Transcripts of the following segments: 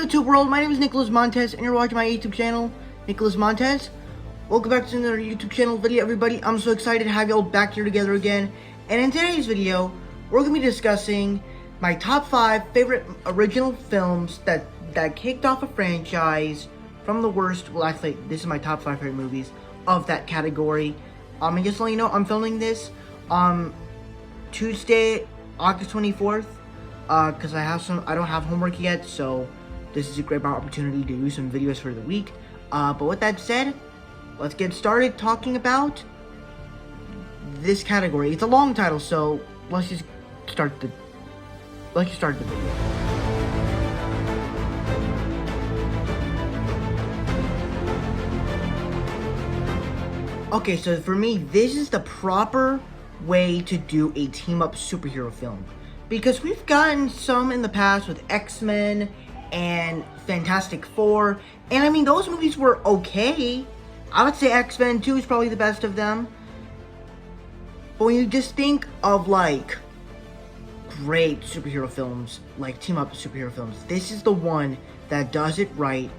YouTube world? My name is Nicholas Montez, and you're watching my YouTube channel, Nicholas Montez. Welcome back to another YouTube channel video, everybody. I'm so excited to have y'all back here together again. And in today's video, we're going to be discussing my top 5 favorite original films that kicked off a franchise from the worst. Well, actually, this is my top 5 favorite movies of that category. And just to let you know, I'm filming this Tuesday, August 24th. Because I don't have homework yet, so this is a great opportunity to do some videos for the week. But with that said, let's get started talking about this category. It's a long title, so let's just start the video. Okay, so for me, this is the proper way to do a team-up superhero film. Because we've gotten some in the past with X-Men and Fantastic Four. And I mean, those movies were okay. I would say X-Men 2 is probably the best of them. But when you just think of, like, great superhero films, like team-up superhero films, this is the one that does it right.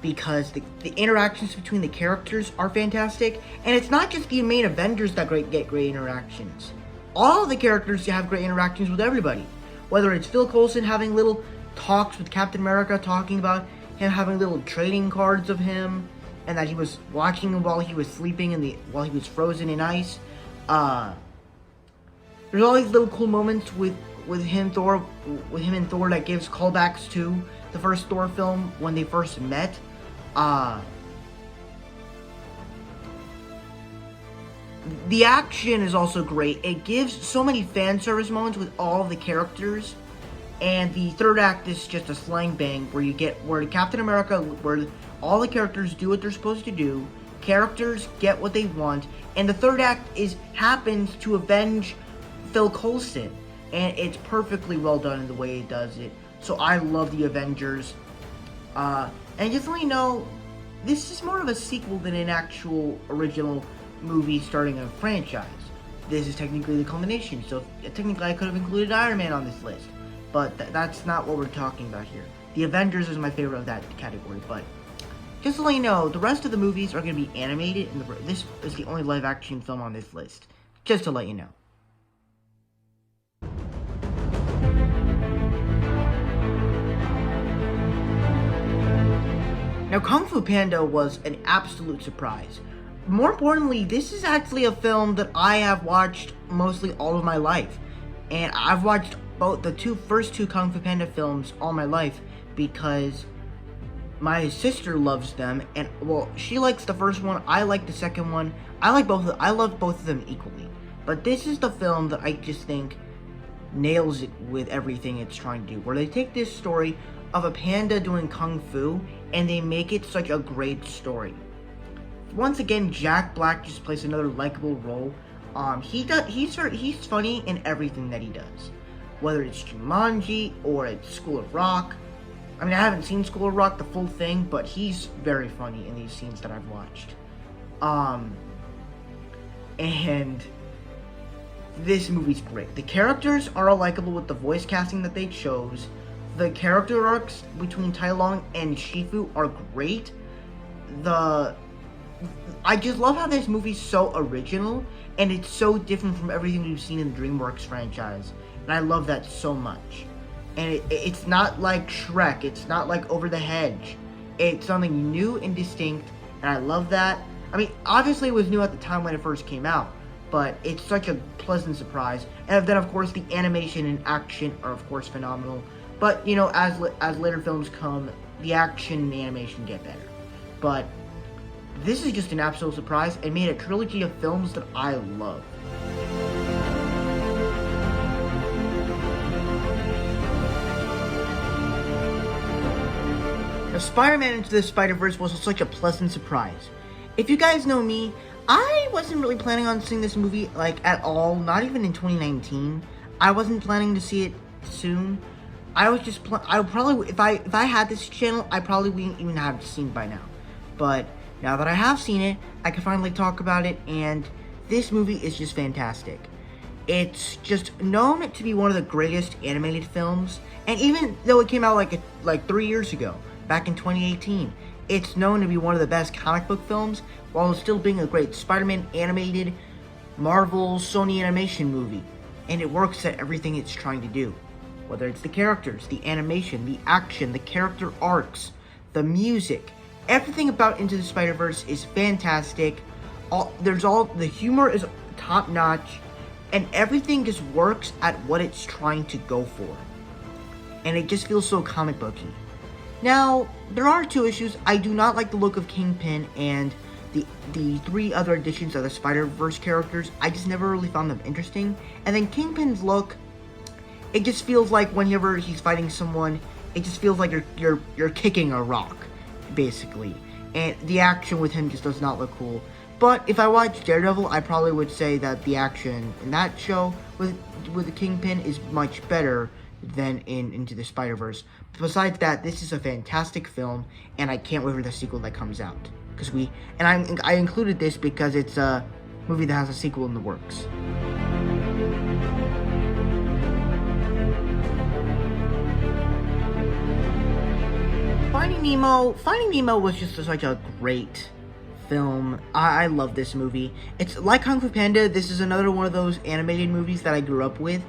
Because the interactions between the characters are fantastic. And it's not just the main Avengers that get great interactions. All the characters have great interactions with everybody. Whether it's Phil Coulson having little talks with Captain America, talking about him having little trading cards of him, and that he was watching him while he was sleeping while he was frozen in ice. There's all these little cool moments with him and Thor that gives callbacks to the first Thor film when they first met. The action is also great. It gives so many fan service moments with all of the characters. And the third act is just a slang bang where Captain America, where all the characters do what they're supposed to do. Characters get what they want. And the third act happens to avenge Phil Coulson. And it's perfectly well done in the way it does it. So I love the Avengers. And just to let you know, this is more of a sequel than an actual original movie starting a franchise. This is technically the culmination, so technically I could have included Iron Man on this list, but that's not what we're talking about here. The Avengers is my favorite of that category, but just to let you know, the rest of the movies are going to be animated, and this is the only live action film on this list, just to let you know. Now, Kung Fu Panda was an absolute surprise. More importantly, this is actually a film that I have watched mostly all of my life. And I've watched both the first two Kung Fu Panda films all my life because my sister loves them. And, well, she likes the first one, I like the second one. I love both of them equally. But this is the film that I just think nails it with everything it's trying to do. Where they take this story of a panda doing Kung Fu and they make it such a great story. Once again, Jack Black just plays another likable role. He's funny in everything that he does. Whether it's Jumanji or it's School of Rock. I mean, I haven't seen School of Rock, the full thing, but he's very funny in these scenes that I've watched. And this movie's great. The characters are all likable with the voice casting that they chose. The character arcs between Tai Lung and Shifu are great. I just love how this movie's so original, and it's so different from everything we've seen in the DreamWorks franchise, and I love that so much. And it's not like Shrek, it's not like Over the Hedge, it's something new and distinct, and I love that. I mean, obviously it was new at the time when it first came out, but it's such a pleasant surprise. And then, of course, the animation and action are, of course, phenomenal. But, you know, as later films come, the action and the animation get better. But this is just an absolute surprise and made a trilogy of films that I love. Now, Spider-Man Into the Spider-Verse was such a pleasant surprise. If you guys know me, I wasn't really planning on seeing this movie, like, at all, not even in 2019. I wasn't planning to see it soon. I was just if I had this channel, I probably wouldn't even have seen it by now. But now that I have seen it, I can finally talk about it, and this movie is just fantastic. It's just known to be one of the greatest animated films, and even though it came out like 3 years ago, back in 2018. It's known to be one of the best comic book films, while still being a great Spider-Man animated Marvel Sony animation movie. And it works at everything it's trying to do. Whether it's the characters, the animation, the action, the character arcs, the music, everything about Into the Spider-Verse is fantastic. The humor is top notch, and everything just works at what it's trying to go for. And it just feels so comic booky. Now, there are two issues. I do not like the look of Kingpin and the three other editions of the Spider-Verse characters. I just never really found them interesting. And then Kingpin's look, it just feels like whenever he's fighting someone, it just feels like you're kicking a rock, basically. And the action with him just does not look cool. But if I watched Daredevil, I probably would say that the action in that show with the Kingpin is much better than in Into the Spider-Verse. Besides that, this is a fantastic film, and I can't wait for the sequel that comes out. I included this because it's a movie that has a sequel in the works. Finding Nemo was just such a great film. I love this movie. It's like Kung Fu Panda. This is another one of those animated movies that I grew up with,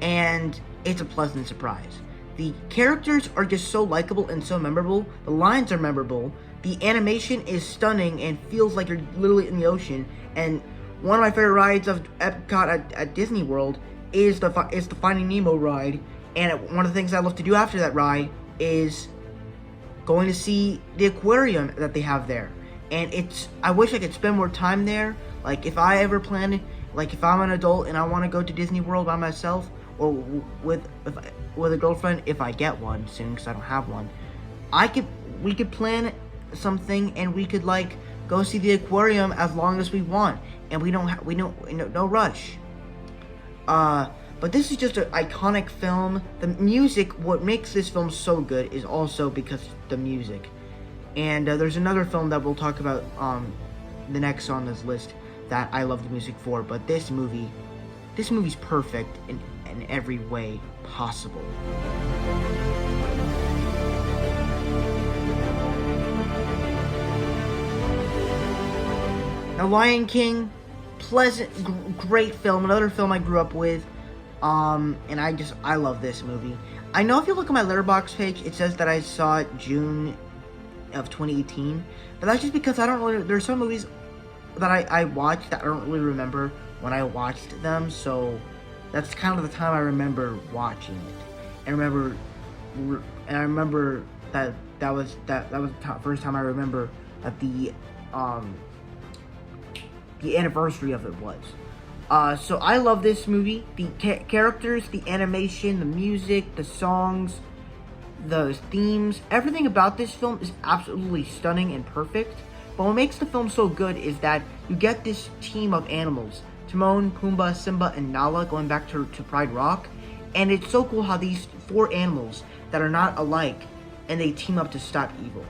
and it's a pleasant surprise. The characters are just so likable and so memorable. The lines are memorable. The animation is stunning and feels like you're literally in the ocean. And one of my favorite rides of Epcot at Disney World is the Finding Nemo ride. And one of the things I love to do after that ride is going to see the aquarium that they have there. And I wish I could spend more time there. Like, if I ever plan, like, if I'm an adult and I want to go to Disney World by myself, or with a girlfriend, if I get one soon, because I don't have one, we could plan something, and we could, like, go see the aquarium as long as we want, and no rush. But this is just an iconic film. The music, what makes this film so good is also because the music. And there's another film that we'll talk about the next on this list that I love the music for, but this movie's perfect in every way possible. Now, Lion King, great film, another film I grew up with, and I love this movie. I know if you look at my Letterboxd page, it says that I saw it June of 2018, but that's just because there's some movies that I watched that I don't really remember when I watched them, so that's kind of the time I remember watching it. And I remember that was the first time I remember that the anniversary of it was. So I love this movie. The characters, the animation, the music, the songs, the themes, everything about this film is absolutely stunning and perfect. But what makes the film so good is that you get this team of animals. Timon, Pumbaa, Simba, and Nala, going back to Pride Rock. And it's so cool how these four animals that are not alike, and they team up to stop evil.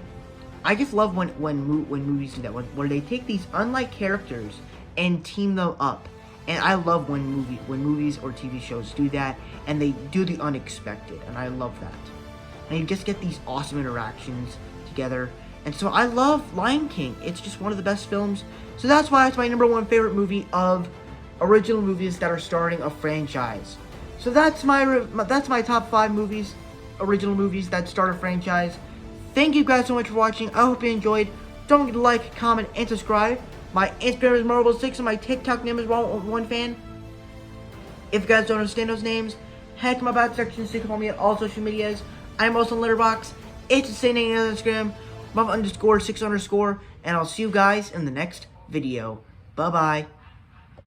I just love when movies do that, where they take these unlike characters and team them up. And I love when movies or TV shows do that, and they do the unexpected, and I love that. And you just get these awesome interactions together. And so I love Lion King. It's just one of the best films. So that's why it's my number one favorite movie of original movies that are starting a franchise. So that's my top 5 movies, original movies that start a franchise. Thank you guys so much for watching. I hope you enjoyed. Don't forget to like, comment, and subscribe. My Instagram is Marvel6 and my TikTok name is One1Fan. If you guys don't understand those names, head to my about section so you can follow me on all social medias. I'm also on Letterboxd. It's the same name on Instagram, Marvel_6_, and I'll see you guys in the next video. Bye-bye.